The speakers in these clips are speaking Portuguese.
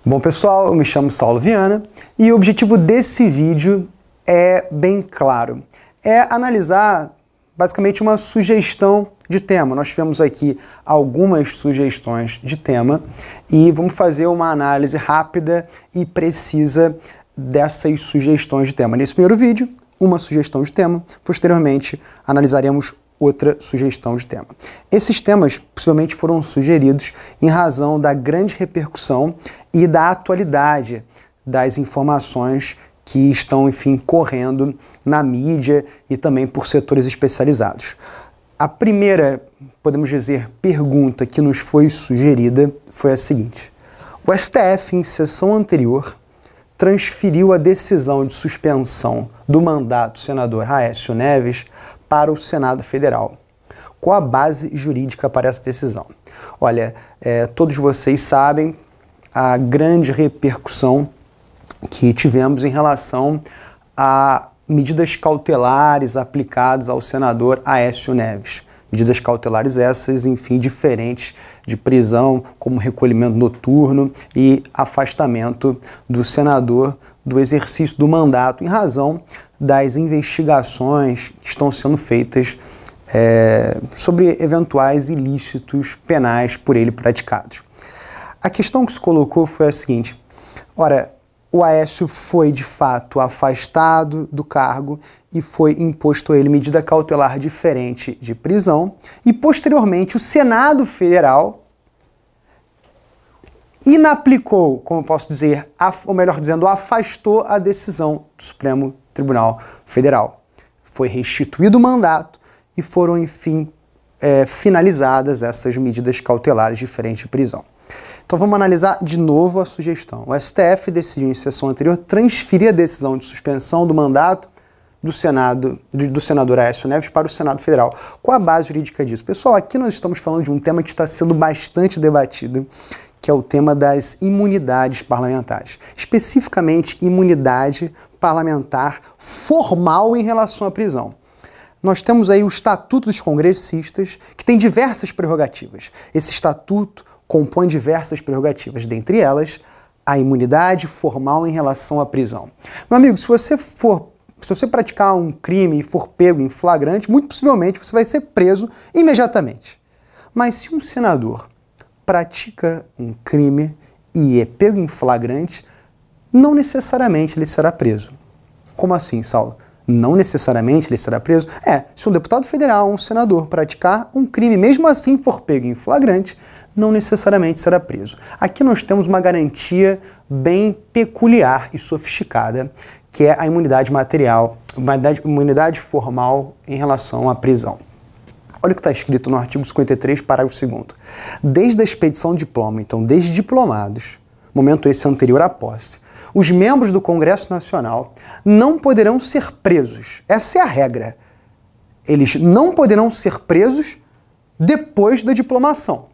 Bom pessoal, eu me chamo Saulo Viana e o objetivo desse vídeo é bem claro. É analisar basicamente uma sugestão de tema. Nós tivemos aqui algumas sugestões de tema e vamos fazer uma análise rápida e precisa dessas sugestões de tema. Nesse primeiro vídeo, uma sugestão de tema, posteriormente analisaremos outra sugestão de tema. Esses temas possivelmente foram sugeridos em razão da grande repercussão e da atualidade das informações que estão, enfim, correndo na mídia e também por setores especializados. A primeira, podemos dizer, pergunta que nos foi sugerida foi a seguinte: o STF, em sessão anterior, transferiu a decisão de suspensão do mandato do senador Aécio Neves para o Senado Federal. Qual a base jurídica para essa decisão? Olha, todos vocês sabem a grande repercussão que tivemos em relação a medidas cautelares aplicadas ao senador Aécio Neves. Medidas cautelares essas, enfim, diferentes de prisão, como recolhimento noturno e afastamento do senador do exercício do mandato em razão das investigações que estão sendo feitas sobre eventuais ilícitos penais por ele praticados. A questão que se colocou foi a seguinte: ora, o Aécio foi de fato afastado do cargo e foi imposto a ele medida cautelar diferente de prisão e posteriormente o Senado Federal inaplicou, como eu posso dizer, ou melhor dizendo, afastou a decisão do Supremo Tribunal Federal. Foi restituído o mandato e foram, enfim, finalizadas essas medidas cautelares diferentes de prisão. Então vamos analisar de novo a sugestão. O STF decidiu em sessão anterior transferir a decisão de suspensão do mandato do senador Aécio Neves para o Senado Federal. Qual a base jurídica disso? Pessoal, aqui nós estamos falando de um tema que está sendo bastante debatido, que é o tema das imunidades parlamentares. Especificamente, imunidade parlamentar formal em relação à prisão. Nós temos aí o Estatuto dos Congressistas, que tem diversas prerrogativas. Esse estatuto compõe diversas prerrogativas, dentre elas a imunidade formal em relação à prisão. Meu amigo, se você praticar um crime e for pego em flagrante, muito possivelmente você vai ser preso imediatamente. Mas se um senador pratica um crime e é pego em flagrante, não necessariamente ele será preso. Como assim, Saulo? Não necessariamente ele será preso? Se um deputado federal, um senador praticar um crime, mesmo assim for pego em flagrante, não necessariamente será preso. Aqui nós temos uma garantia bem peculiar e sofisticada, que é a imunidade material, imunidade formal em relação à prisão. Olha o que está escrito no artigo 53, parágrafo 2º. Desde a expedição de diploma, então desde diplomados, momento esse anterior à posse, os membros do Congresso Nacional não poderão ser presos. Essa é a regra. Eles não poderão ser presos depois da diplomação,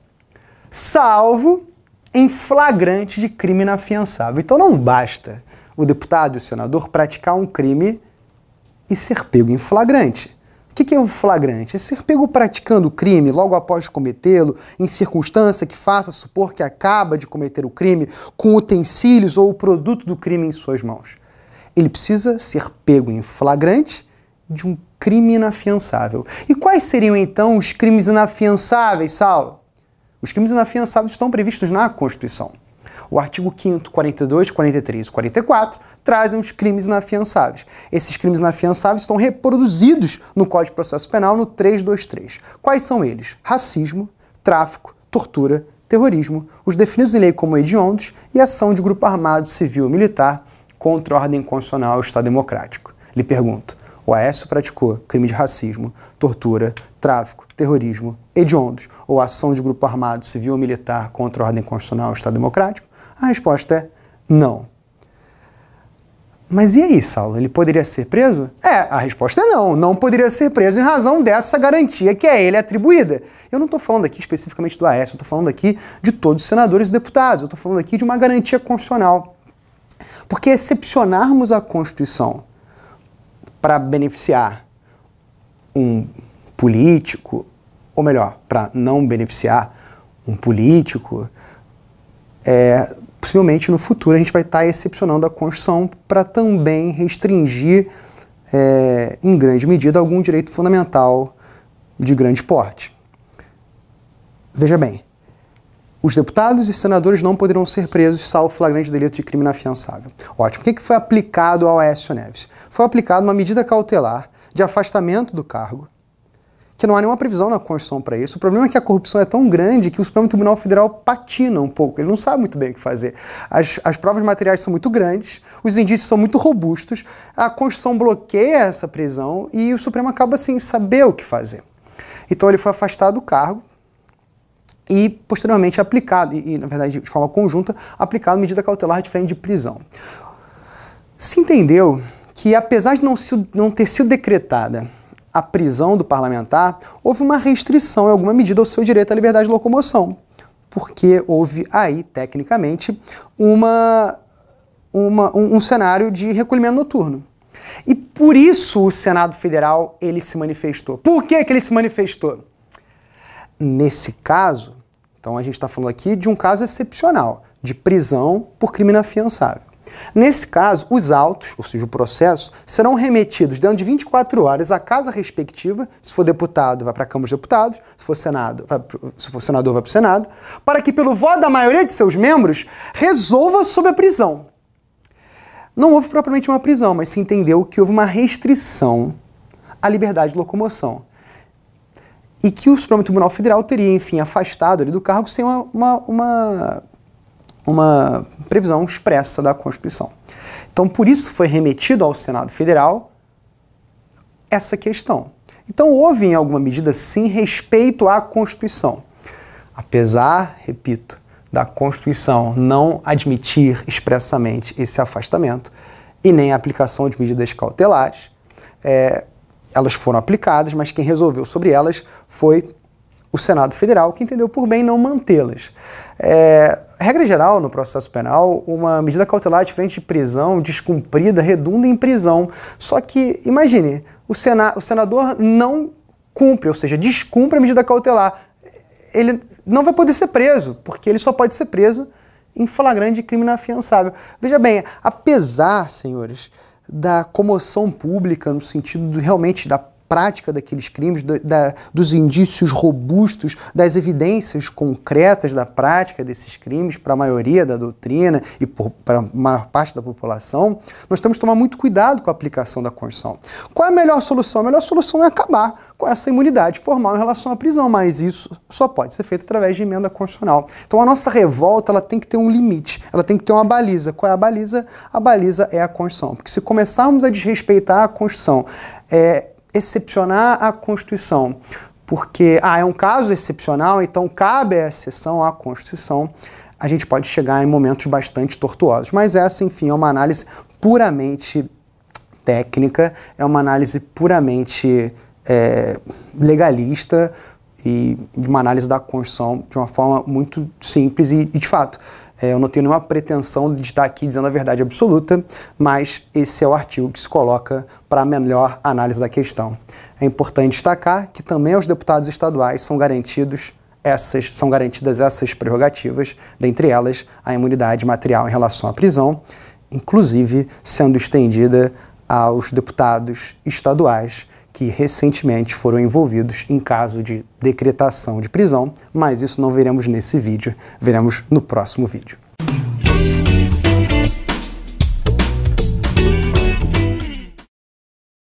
salvo em flagrante de crime inafiançável. Então não basta o deputado e o senador praticar um crime e ser pego em flagrante. O que é o flagrante? É ser pego praticando o crime logo após cometê-lo, em circunstância que faça supor que acaba de cometer o crime, com utensílios ou o produto do crime em suas mãos. Ele precisa ser pego em flagrante de um crime inafiançável. E quais seriam então os crimes inafiançáveis, Saulo? Os crimes inafiançáveis estão previstos na Constituição. O artigo 5º, 42, 43 e 44 trazem os crimes inafiançáveis. Esses crimes inafiançáveis estão reproduzidos no Código de Processo Penal no 323. Quais são eles? Racismo, tráfico, tortura, terrorismo, os definidos em lei como hediondos e ação de grupo armado, civil ou militar contra a ordem constitucional e o Estado democrático. Lhe pergunto, o Aécio praticou crime de racismo, tortura, tráfico, terrorismo, hediondos ou ação de grupo armado, civil ou militar contra a ordem constitucional e o Estado democrático? A resposta é não. Mas e aí, Saulo? Ele poderia ser preso? A resposta é não. Não poderia ser preso em razão dessa garantia que a ele é atribuída. Eu não estou falando aqui especificamente do Aécio, eu estou falando aqui de todos os senadores e deputados. Eu estou falando aqui de uma garantia constitucional. Porque excepcionarmos a Constituição para beneficiar um político, ou melhor, para não beneficiar um político, possivelmente no futuro a gente vai estar excepcionando a Constituição para também restringir, em grande medida, algum direito fundamental de grande porte. Veja bem, os deputados e senadores não poderão ser presos salvo flagrante delito de crime inafiançável. Ótimo. O que foi aplicado ao Aécio Neves? Foi aplicada uma medida cautelar de afastamento do cargo, que não há nenhuma previsão na Constituição para isso. O problema é que a corrupção é tão grande que o Supremo Tribunal Federal patina um pouco, ele não sabe muito bem o que fazer. As provas materiais são muito grandes, os indícios são muito robustos, a Constituição bloqueia essa prisão e o Supremo acaba sem saber o que fazer. Então ele foi afastado do cargo e posteriormente aplicado, e na verdade de forma conjunta, aplicado medida cautelar diferente de prisão. Se entendeu que apesar de não ter sido decretada a prisão do parlamentar, houve uma restrição em alguma medida ao seu direito à liberdade de locomoção, porque houve aí, tecnicamente, um cenário de recolhimento noturno. E por isso o Senado Federal ele se manifestou. Por que ele se manifestou? Nesse caso, então a gente está falando aqui de um caso excepcional, de prisão por crime inafiançável. Nesse caso, os autos, ou seja, o processo, serão remetidos dentro de 24 horas à casa respectiva, se for deputado, vai para a Câmara dos Deputados, se for senador, vai para o Senado, para que, pelo voto da maioria de seus membros, resolva sobre a prisão. Não houve propriamente uma prisão, mas se entendeu que houve uma restrição à liberdade de locomoção. E que o Supremo Tribunal Federal teria, enfim, afastado ele do cargo sem uma previsão expressa da Constituição. Então, por isso foi remetido ao Senado Federal essa questão. Então, houve, em alguma medida, sim, respeito à Constituição. Apesar, repito, da Constituição não admitir expressamente esse afastamento e nem a aplicação de medidas cautelares, elas foram aplicadas, mas quem resolveu sobre elas foi o Senado Federal, que entendeu por bem não mantê-las. Regra geral, no processo penal, uma medida cautelar diferente de prisão, descumprida, redunda em prisão. Só que, imagine, o senador não cumpre, ou seja, descumpre a medida cautelar. Ele não vai poder ser preso, porque ele só pode ser preso em flagrante crime inafiançável. Veja bem, apesar, senhores, da comoção pública, no sentido realmente da prática daqueles crimes, dos indícios robustos, das evidências concretas da prática desses crimes para a maioria da doutrina e para a maior parte da população, nós temos que tomar muito cuidado com a aplicação da Constituição. Qual é a melhor solução? A melhor solução é acabar com essa imunidade formal em relação à prisão, mas isso só pode ser feito através de emenda constitucional. Então a nossa revolta ela tem que ter um limite, ela tem que ter uma baliza. Qual é a baliza? A baliza é a Constituição. Porque se começarmos a desrespeitar a Constituição, excepcionar a Constituição, porque é um caso excepcional, então cabe a exceção à Constituição, a gente pode chegar em momentos bastante tortuosos. Mas essa, enfim, é uma análise puramente técnica, é uma análise puramente legalista e uma análise da Constituição de uma forma muito simples e de fato, eu não tenho nenhuma pretensão de estar aqui dizendo a verdade absoluta, mas esse é o artigo que se coloca para a melhor análise da questão. É importante destacar que também aos deputados estaduais são garantidas essas prerrogativas, dentre elas a imunidade material em relação à prisão, inclusive sendo estendida aos deputados estaduais que recentemente foram envolvidos em caso de decretação de prisão, mas isso não veremos nesse vídeo, veremos no próximo vídeo.